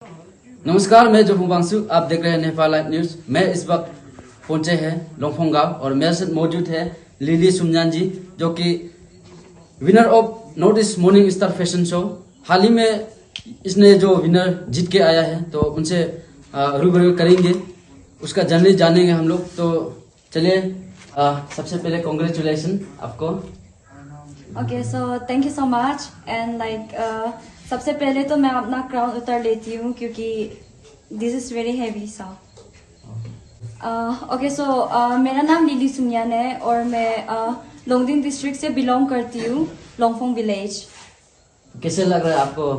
नमस्कार, मैं जोफू बांसु, आप देख रहे हैं नेपाल लाइव न्यूज। मैं इस वक्त पहुंचे हैं लोंगफोंग गांव और मेरे साथ मौजूद है लिली सुमजान जी, जो कि winner of North East Morning Star fashion show. हाल ही में इसने जो विनर जीत के आया है, तो उनसे रूबरू करेंगे, उसका जर्नी जानेंगे हम लोग। तो चलिए, सबसे पहले कॉन्ग्रेचुलेशन आपको। Okay, so thank you so much and सबसे पहले तो मैं अपना क्राउन उतार लेती हूँ क्योंकि दिस इज वेरी हैवी सा। ओके, सो मेरा नाम लिली सुमयान है और मैं लोंगडिंग डिस्ट्रिक्ट से बिलोंग करती हूँ, लोंगफोंग विलेज। कैसे लग रहा है आपको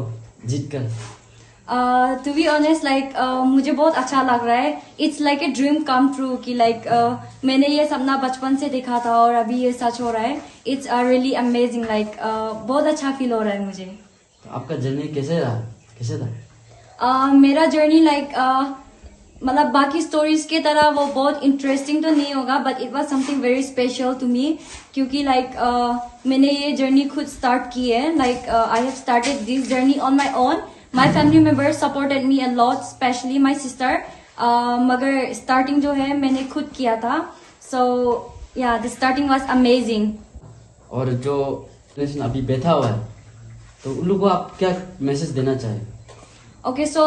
जीत कर? टू बी ऑनेस्ट, मुझे बहुत अच्छा लग रहा है। It's like a dream come true कि मैंने ये सपना बचपन से देखा था और अभी ये सच हो रहा है। इट्स रियली अमेजिंग, बहुत अच्छा फील हो रहा है मुझे। तो आपका जर्नी कैसे रहा, कैसे था? मेरा जर्नी मतलब बाकी स्टोरीज की तरह वो बहुत इंटरेस्टिंग तो नहीं होगा, but it was something very special to me क्योंकि मैंने ये जर्नी खुद स्टार्ट की है। I have started this journey on my own. My family members supported me a lot, specially my sister. मगर स्टार्टिंग जो है मैंने खुद किया था। सो या, द स्टार्टिंग वाज अमेजिंग। और जो जनरेशन अभी बैठा हुआ है, तो उन लोगों को आप क्या मैसेज देना चाहें? ओके, सो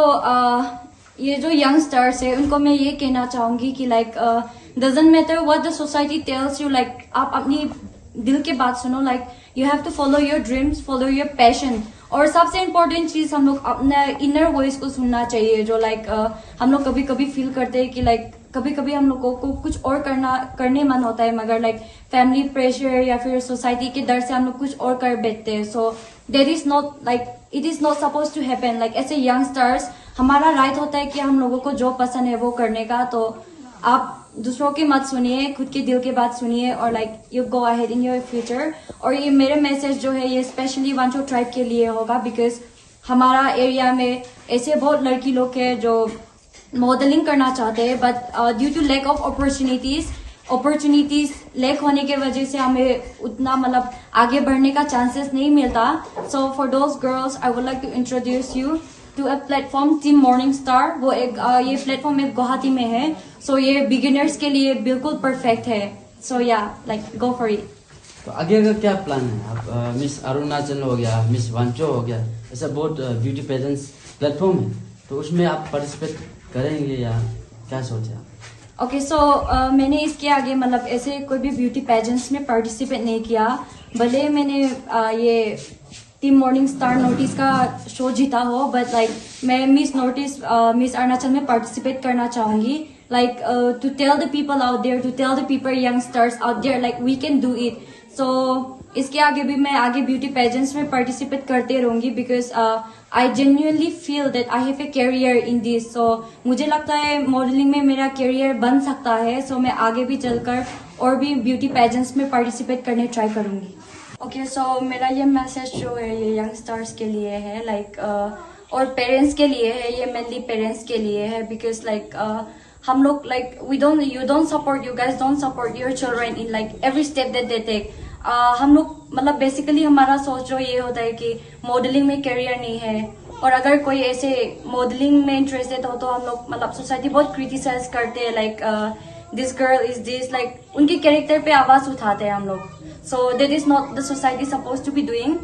ये जो यंगस्टर्स है उनको मैं ये कहना चाहूंगी कि doesn't matter what the society tells you, आप अपनी दिल की बात सुनो। You have to follow your dreams, follow your passion. और सबसे इम्पोर्टेंट चीज, हम लोग अपने इनर वॉइस को सुनना चाहिए, जो हम लोग कभी कभी फील करते हैं कि कभी कभी हम लोगों को कुछ और करने मन होता है, मगर फैमिली प्रेशर या फिर सोसाइटी के डर से हम लोग कुछ और कर बैठते हैं। So that is not it is not suppose to happen. ऐसे यंगस्टर्स, हमारा राइट होता है कि हम लोगों को जो पसंद है वो करने का। तो आप दूसरों की मत सुनिए, खुद के दिल की बात सुनिए और you go ahead in your future. और ये मेरे मैसेज जो है ये स्पेशली वांचो ट्राइब के लिए होगा, बिकॉज हमारा एरिया में ऐसे बहुत लड़की लोग हैं जो मॉडलिंग करना चाहते हैं, but due to lack of opportunities lack होने के वजह से हमें उतना आगे बढ़ने का चांसेस नहीं मिलता। So for those girls I would like to introduce you to a platform, Team Morning Star. वो ये प्लेटफॉर्म एक गुवाहाटी में है। सो ये बिगिनर्स के लिए बिल्कुल परफेक्ट है। सो या, गो फॉर इट। तो आगे का क्या प्लान है? आप मिस अरुणाचल हो गया, मिस वांचो हो गया, ऐसा बहुत ब्यूटी पेजेंट्स प्लेटफॉर्म है, तो उसमें आप पार्टिसिपेट करेंगे या क्या सोचे आप? ओके, सो मैंने इसके आगे ऐसे कोई भी ब्यूटी पेजेंट्स में पार्टिसिपेट नहीं किया। भले मैंने ये टीम मॉर्निंग स्टार नोटिस का शो जीता हो, बट मैं मिस अरुणाचल में पार्टिसिपेट करना चाहूंगी। To tell the people out there, to tell the people youngsters out there we can do it. So इसके आगे भी मैं आगे ब्यूटी पेजेंट्स में पार्टिसिपेट करते रहूंगी, because I genuinely feel that I have a career in this. So मुझे लगता है मॉडलिंग में मेरा कैरियर बन सकता है। सो मैं आगे भी चलकर और भी ब्यूटी पेजेंट्स में पार्टिसिपेट करने ट्राई करूंगी। ओके, सो मेरा ये मैसेज जो है ये यंगस्टर्स के लिए है, और पेरेंट्स के लिए है। ये मेनली पेरेंट्स के लिए है, बिकॉज हम लोग you don't support, you guys don't support your children in every step that they take. हम लोग बेसिकली हमारा सोच जो ये होता है कि मॉडलिंग में करियर नहीं है, और अगर कोई ऐसे मॉडलिंग में इंटरेस्टेड हो तो हम लोग सोसाइटी बहुत क्रिटिसाइज करते हैं, दिस गर्ल इज दिस, उनके कैरेक्टर पे आवाज उठाते हैं हम लोग। So that is not the society suppose to be doing,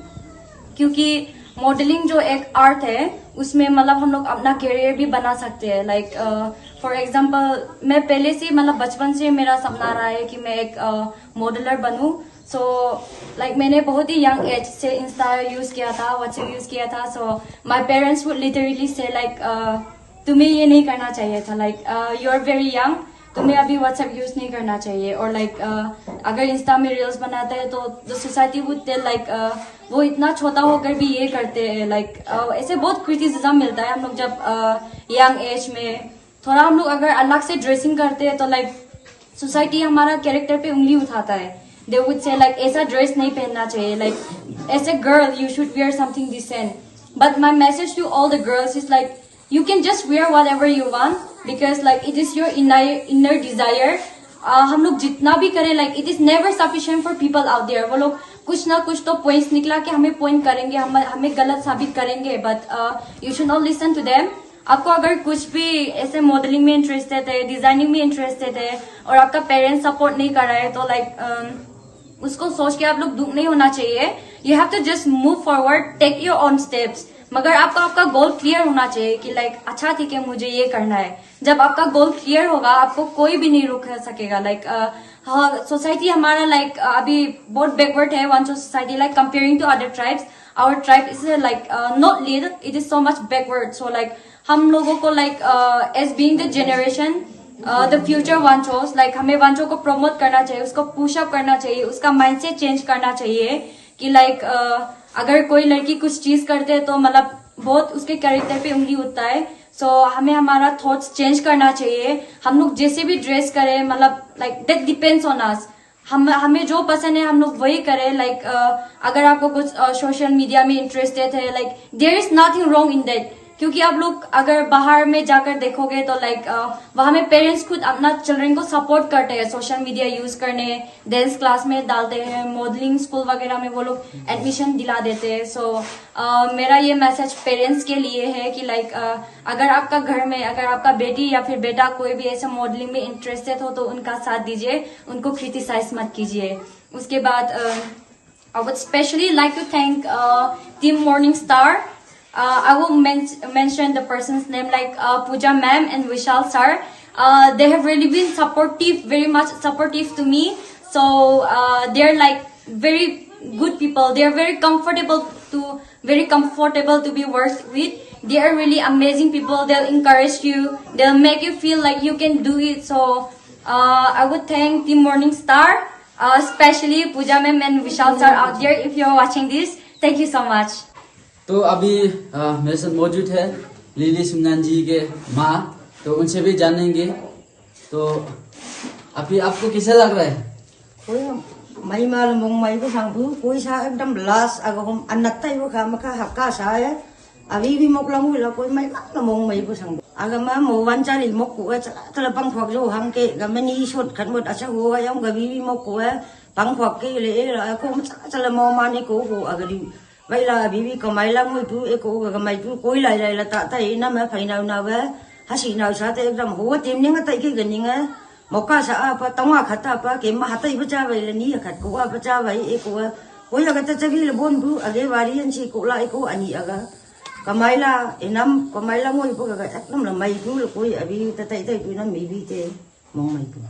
क्योंकि मॉडलिंग जो एक आर्ट है उसमें हम लोग अपना करियर भी बना सकते हैं। फॉर एग्जाम्पल, मैं पहले से बचपन से मेरा सपना रहा है कि मैं एक मॉडलर बनूं। सो मैंने बहुत ही यंग एज से इंस्टा यूज किया था, व्हाट्सएप यूज किया था। सो माई पेरेंट्स वुड लिटरली से तुम्हें ये नहीं करना चाहिए था, यू आर वेरी यंग, तुम्हें अभी व्हाट्सएप यूज नहीं करना चाहिए। और अगर इंस्टा में रील्स बनाते हैं तो द सोसाइटी वुड टेल वो इतना छोटा होकर भी ये करते हैं। ऐसे बहुत क्रिटिसिज्म मिलता है हम लोग जब यंग एज में। थोड़ा हम लोग अगर अलग से ड्रेसिंग करते हैं तो सोसाइटी हमारा कैरेक्टर पे उंगली उठाता है। दे वुड से ऐसा ड्रेस नहीं पहनना चाहिए, as a girl you should wear something decent. But my message to all the girls is you can just wear whatever you want, because it is your inner desire. हम लोग जितना भी करें, it is never sufficient for people out there. वो लोग कुछ ना कुछ तो पॉइंट्स निकला के हमें पॉइंट करेंगे, हमें गलत साबित करेंगे, but you should not listen to them. आपको अगर कुछ भी ऐसे मॉडलिंग में इंटरेस्टेड है, डिजाइनिंग में इंटरेस्टेड है और आपका पेरेंट्स सपोर्ट नहीं कर रहा है तो लाइक उसको सोच के आप लोग दुख नहीं होना चाहिए. You have to just move forward, take your own steps. मगर आपका गोल क्लियर होना चाहिए कि लाइक अच्छा ठीक है मुझे ये करना है. जब आपका गोल क्लियर होगा आपको कोई भी नहीं रोक सकेगा. लाइक सोसाइटी हमारा लाइक अभी बहुत बैकवर्ड है. Wancho society like comparing to other tribes, our tribe is like not lead, it is so much backward. So like हम लोगों को like as being the generation the future Wanchos, like हमें वांचो को promote करना चाहिए, उसको पुशअप करना चाहिए, उसका माइंडसेट चेंज करना चाहिए कि लाइक अगर कोई लड़की कुछ चीज करते है तो मतलब बहुत उसके कैरेक्टर पे उंगली उठता है. सो हमें हमारा थॉट्स चेंज करना चाहिए. हम लोग जैसे भी ड्रेस करें मतलब like that depends on us. हमें जो पसंद है हम लोग वही करें. लाइक अगर आपको कुछ सोशल मीडिया में इंटरेस्टेड है, like there is nothing wrong in that. क्योंकि आप लोग अगर बाहर में जाकर देखोगे तो लाइक वहां में पेरेंट्स खुद अपना चिल्ड्रन को सपोर्ट करते हैं सोशल मीडिया यूज करने, डांस क्लास में डालते हैं, मॉडलिंग स्कूल वगैरह में वो लोग एडमिशन दिला देते हैं. सो मेरा ये मैसेज पेरेंट्स के लिए है कि लाइक अगर आपका घर में अगर आपका बेटी या फिर बेटा कोई भी ऐसे मॉडलिंग में इंटरेस्टेड हो तो उनका साथ दीजिए, उनको क्रिटिसाइज मत कीजिए. उसके बाद I would especially like to thank Team Morning Star. I will mention the person's name like Pooja ma'am and Vishal sir. They have really been supportive, very much supportive to me. So they're like very good people. They are very comfortable to be worked with. They are really amazing people. They'll encourage you. They'll make you feel like you can do it. So I would thank Team Morning Star, especially Pooja ma'am and Vishal sir out there. If you're watching this, thank you so much. तो अभी मेरे साथ मौजूद है lily सुमनान जी के माँ, तो उनसे भी जानेंगे. तो अभी आपको कैसा लग रहा है? कोई मई माल मोंग मई को सांगू कोई सा एकदम लास अगर हम अन्नत ही वो काम का हक्का सा है. अभी भी मोक लंगू ला कोई मई माल मोंग मई को सांगू अगर मैं मोवन चाली मोक को है चला पंख फक जो हम के गमे नी शोट खन मोट अच्छा हुआ यम गभी भी मोक को है पंख फक के ले ला को चला मो माने को हो अगर vậy là vì có mấy lần người chú cô cái mấy chú cối lại là tạ tay nó mới phải nào về hay gì nào sao thì làm hố tìm những cái tay cái gần những cái một cái sao apa tông à khát apa cái mà tay bây giờ vậy là ní khát cô à bây giờ vậy cô cối là cái tay vì là bốn chú ở đây vài anh chị cô lại cô anh nhỉ aga có mấy là năm có mấy là người cô cái năm là mấy chú là cối ở vì tay chú nó bị thế mong mấy